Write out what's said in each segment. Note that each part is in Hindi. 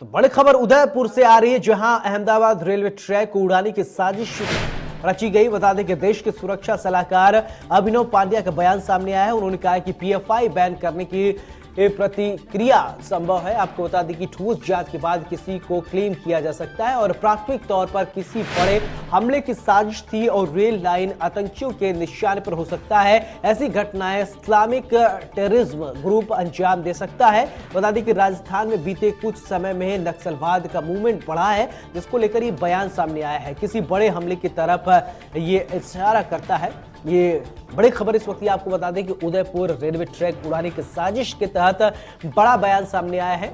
तो बड़ी खबर उदयपुर से आ रही है, जहां अहमदाबाद रेलवे ट्रैक को उड़ाने की साजिश रची गई। बता दें कि देश के सुरक्षा सलाहकार अभिनव पांड्या का बयान सामने आया है। उन्होंने कहा है कि पीएफआई बैन करने की प्रतिक्रिया संभव है। आपको बता दें कि ठोस जांच के बाद किसी को क्लेम किया जा सकता है और प्राथमिक तौर पर किसी बड़े हमले की साजिश थी और रेल लाइन आतंकियों के निशाने पर हो सकता है। ऐसी घटनाएं इस्लामिक टेररिज्म ग्रुप अंजाम दे सकता है। बता दें कि राजस्थान में बीते कुछ समय में नक्सलवाद का मूवमेंट बढ़ा है, जिसको लेकर ये बयान सामने आया है। किसी बड़े हमले की तरफ ये इशारा करता है। ये बड़ी खबर इस वक्त आपको बता दें कि उदयपुर रेलवे ट्रैक उड़ाने की साजिश के तहत बड़ा बयान सामने आया है।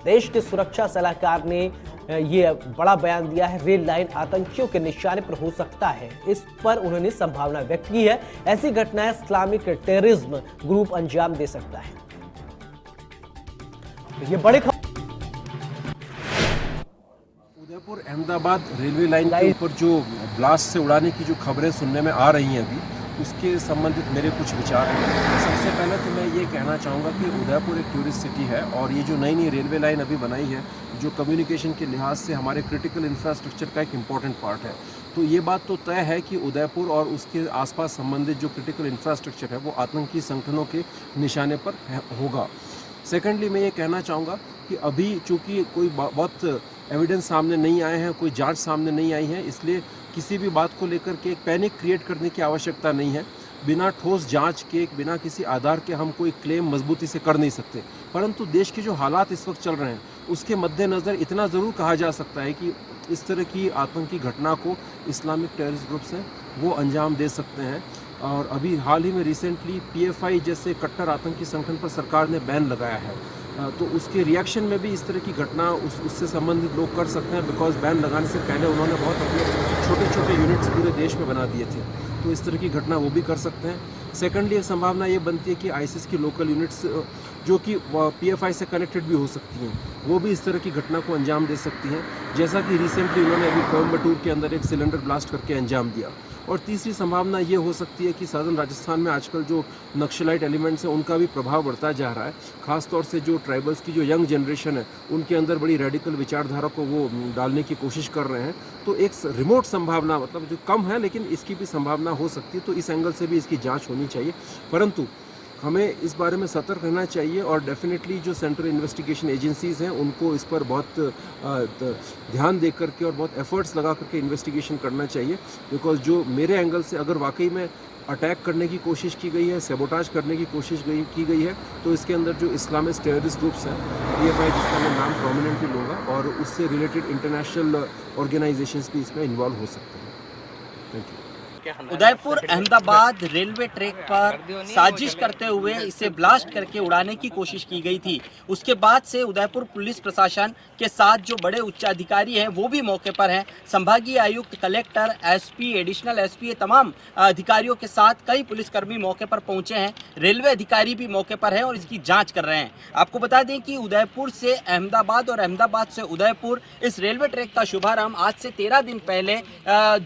देश के सुरक्षा सलाहकार ने ये बड़ा बयान दिया है। रेल लाइन आतंकियों के निशाने पर हो सकता है, इस पर उन्होंने संभावना व्यक्त की है। ऐसी घटनाएं इस्लामिक टेररिज्म ग्रुप अंजाम दे सकता है। ये बड़ी खबर उदयपुर अहमदाबाद रेलवे लाइन के ऊपर जो ब्लास्ट से उड़ाने की जो खबरें सुनने में आ रही हैं अभी, उसके संबंधित मेरे कुछ विचार हैं। सबसे पहले तो मैं ये कहना चाहूँगा कि उदयपुर एक टूरिस्ट सिटी है और ये जो नई रेलवे लाइन अभी बनाई है, जो कम्युनिकेशन के लिहाज से हमारे क्रिटिकल इंफ्रास्ट्रक्चर का एक इम्पॉर्टेंट पार्ट है। तो ये बात तो तय है कि उदयपुर और उसके आसपास संबंधित जो क्रिटिकल इंफ्रास्ट्रक्चर है वो आतंकी संगठनों के निशाने पर होगा। सेकेंडली मैं ये कहना चाहूँगा कि अभी चूँकि कोई बहुत एविडेंस सामने नहीं आए हैं, कोई जांच सामने नहीं आई है, इसलिए किसी भी बात को लेकर के एक पैनिक क्रिएट करने की आवश्यकता नहीं है। बिना ठोस जांच के, बिना किसी आधार के हम कोई क्लेम मजबूती से कर नहीं सकते। परंतु देश के जो हालात इस वक्त चल रहे हैं, उसके मद्देनज़र इतना ज़रूर कहा जा सकता है कि इस तरह की आतंकी घटना को इस्लामिक टेररिस्ट ग्रुप्स हैं वो अंजाम दे सकते हैं। और अभी हाल ही में रिसेंटली पीएफआई जैसे कट्टर आतंकी संगठन पर सरकार ने बैन लगाया है, तो उसके रिएक्शन में भी इस तरह की घटना उससे संबंधित लोग कर सकते हैं। बिकॉज बैन लगाने से पहले उन्होंने बहुत अपने छोटे छोटे यूनिट्स पूरे देश में बना दिए थे, तो इस तरह की घटना वो भी कर सकते हैं। सेकेंडली एक संभावना ये बनती है कि आईसिस की लोकल यूनिट्स जो कि पीएफआई से कनेक्टेड भी हो सकती हैं, वो भी इस तरह की घटना को अंजाम दे सकती हैं, जैसा कि रिसेंटली उन्होंने अभी कोयम्बटूर के अंदर एक सिलेंडर ब्लास्ट करके अंजाम दिया। और तीसरी संभावना ये हो सकती है कि सदर्न राजस्थान में आजकल जो नक्सलाइट एलिमेंट्स हैं उनका भी प्रभाव बढ़ता जा रहा है। ख़ासतौर से जो ट्राइबल्स की जो यंग जनरेशन है, उनके अंदर बड़ी रेडिकल विचारधारा को वो डालने की कोशिश कर रहे हैं। तो एक रिमोट संभावना, मतलब जो कम है लेकिन इसकी भी संभावना हो सकती है, तो इस एंगल से भी इसकी जाँच होनी चाहिए। परंतु हमें इस बारे में सतर्क रहना चाहिए और डेफिनेटली जो सेंट्रल इन्वेस्टिगेशन एजेंसीज़ हैं उनको इस पर बहुत ध्यान दे करके और बहुत एफर्ट्स लगा करके इन्वेस्टिगेशन करना चाहिए। बिकॉज जो मेरे एंगल से अगर वाकई में अटैक करने की कोशिश की गई है, सेबोटाज करने की कोशिश की गई है, तो इसके अंदर जो इस्लामिस्ट टेररिस्ट ग्रुप्स हैं, पीएफआई जिसका मैं नाम प्रोमिनेंटली लूँगा, और उससे रिलेटेड इंटरनेशनल ऑर्गेनाइजेशंस भी इसमें इन्वॉल्व हो सकते हैं। Thank you. Udaipur Ahmedabad railway track पर साजिश करते हुए इसे ब्लास्ट करके उड़ाने की कोशिश की गई थी। उसके बाद से उदयपुर पुलिस प्रशासन के साथ जो बड़े उच्च अधिकारी हैं वो भी मौके पर हैं। संभागीय आयुक्त, कलेक्टर, एसपी, एडिशनल एसपी, ये तमाम अधिकारियों के साथ कई पुलिसकर्मी मौके पर पहुंचे हैं। रेलवे अधिकारी भी मौके पर हैं और इसकी जाँच कर रहे हैं। आपको बता दें कि उदयपुर से अहमदाबाद और अहमदाबाद से उदयपुर इस रेलवे ट्रैक का शुभारंभ आज से 13 दिन पहले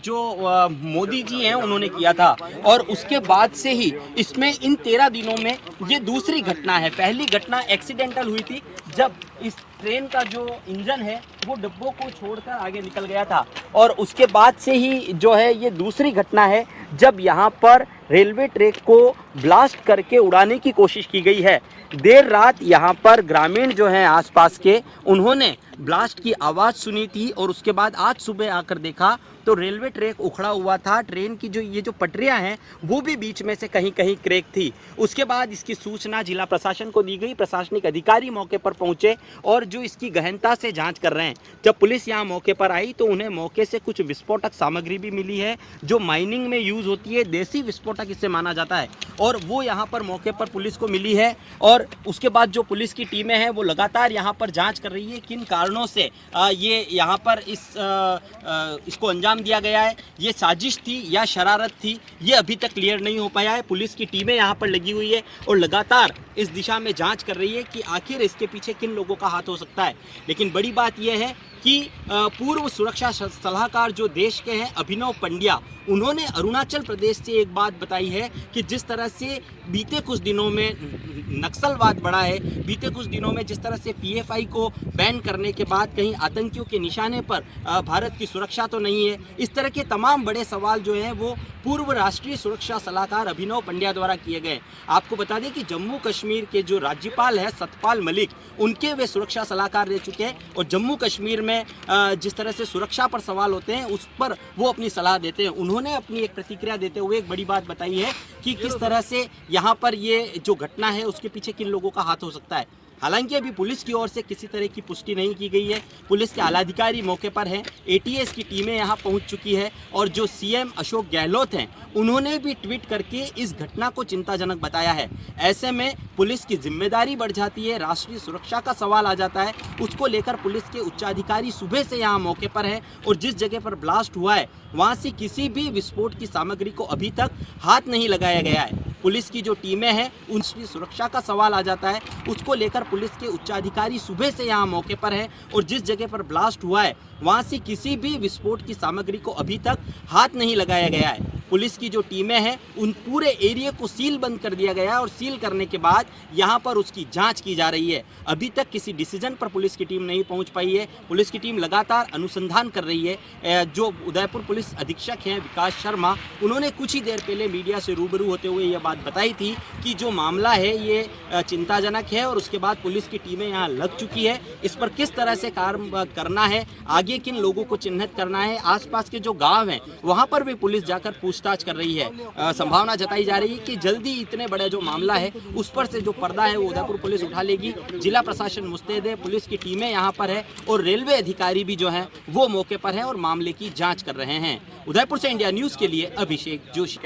जो मोदी जी हैं उन्होंने किया था, और उसके बाद से ही इसमें इन 13 दिनों में ये दूसरी घटना है। पहली घटना एक्सीडेंटल हुई थी जब इस ट्रेन का जो इंजन है वो डिब्बों को छोड़कर आगे निकल गया था, और उसके बाद से ही जो है ये दूसरी घटना है जब यहाँ पर रेलवे ट्रैक को ब्लास्ट करके उड़ाने की कोशिश की गई है। देर रात यहाँ पर ग्रामीण जो हैं आसपास के, उन्होंने ब्लास्ट की आवाज़ सुनी थी और उसके बाद आज सुबह आकर देखा तो रेलवे ट्रैक उखड़ा हुआ था। ट्रेन की जो ये जो पटरियां हैं वो भी बीच में से कहीं कहीं क्रैक थी। उसके बाद इसकी सूचना जिला प्रशासन को दी गई। प्रशासनिक अधिकारी मौके पर पहुंचे और जो इसकी गहनता से जांच कर रहे हैं। जब पुलिस यहां मौके पर आई तो उन्हें मौके से कुछ विस्फोटक सामग्री भी मिली है जो माइनिंग में यूज़ होती है, देसी विस्फोटक इसे माना जाता है, और वो यहाँ पर मौके पर पुलिस को मिली है। और उसके बाद जो पुलिस की टीमें हैं वो लगातार यहाँ पर जाँच कर रही है किन कारणों से ये यहाँ पर इसको अंजाम दिया गया है। ये साजिश थी या शरारत थी, ये अभी तक क्लियर नहीं हो पाया है। पुलिस की टीमें यहाँ पर लगी हुई है और लगातार इस दिशा में जांच कर रही है कि आखिर इसके पीछे किन लोगों का हाथ हो सकता है। लेकिन बड़ी बात यह है कि पूर्व सुरक्षा सलाहकार जो देश के हैं अभिनव पांड्या, उन्होंने अरुणाचल प्रदेश से एक बात बताई है कि जिस तरह से बीते कुछ दिनों में नक्सलवाद बढ़ा है, बीते कुछ दिनों में जिस तरह से पीएफआई को बैन करने के बाद कहीं आतंकियों के निशाने पर भारत की सुरक्षा तो नहीं है। इस तरह के तमाम बड़े सवाल जो हैं वो पूर्व राष्ट्रीय सुरक्षा सलाहकार अभिनव पंड्या द्वारा किए गए। आपको बता दें कि जम्मू कश्मीर के जो राज्यपाल है सतपाल मलिक, उनके वे सुरक्षा सलाहकार रह चुके हैं और जम्मू कश्मीर में जिस तरह से सुरक्षा पर सवाल होते हैं उस पर वो अपनी सलाह देते हैं। उन्होंने अपनी एक प्रतिक्रिया देते हुए एक बड़ी बात बताई है कि किस तरह से यहाँ पर ये जो घटना है उसके पीछे किन लोगों का हाथ हो सकता है। हालांकि अभी पुलिस की ओर से किसी तरह की पुष्टि नहीं की गई है। पुलिस के आलाधिकारी मौके पर हैं, एटीएस की टीमें यहां पहुंच चुकी है और जो सीएम अशोक गहलोत हैं उन्होंने भी ट्वीट करके इस घटना को चिंताजनक बताया है। ऐसे में पुलिस की जिम्मेदारी बढ़ जाती है, राष्ट्रीय सुरक्षा का सवाल आ जाता है। उसको लेकर पुलिस के उच्चाधिकारी सुबह से यहाँ मौके पर हैं और जिस जगह पर ब्लास्ट हुआ है वहाँ से किसी भी विस्फोट की सामग्री को अभी तक हाथ नहीं लगाया गया है। पुलिस की जो टीमें हैं उनकी सुरक्षा का सवाल आ जाता है। उसको लेकर पुलिस के उच्चाधिकारी सुबह से यहाँ मौके पर हैं और जिस जगह पर ब्लास्ट हुआ है वहाँ से किसी भी विस्फोट की सामग्री को अभी तक हाथ नहीं लगाया गया है। पुलिस की जो टीमें हैं उन पूरे एरिया को सील बंद कर दिया गया है और सील करने के बाद यहाँ पर उसकी जांच की जा रही है। अभी तक किसी डिसीजन पर पुलिस की टीम नहीं पहुँच पाई है। पुलिस की टीम लगातार अनुसंधान कर रही है। जो उदयपुर पुलिस अधीक्षक हैं विकास शर्मा, उन्होंने कुछ ही देर पहले मीडिया से रूबरू होते हुए यह बात बताई थी कि जो मामला है ये चिंताजनक है और उसके बाद पुलिस की टीमें यहाँ लग चुकी है। इस पर किस तरह से कार्य करना है, आगे किन लोगों को चिन्हित करना है, आसपास के जो गांव हैं वहाँ पर भी पुलिस जाकर पूछताछ कर रही है। संभावना जताई जा रही है कि जल्दी इतने बड़ा जो मामला है उस पर से जो पर्दा है वो उदयपुर पुलिस उठा लेगी। जिला प्रशासन मुस्तैद है, पुलिस की टीमें यहाँ पर है और रेलवे अधिकारी भी जो हैं वो मौके पर हैं और मामले की जाँच कर रहे हैं। उदयपुर से इंडिया न्यूज़ के लिए अभिषेक जोशी।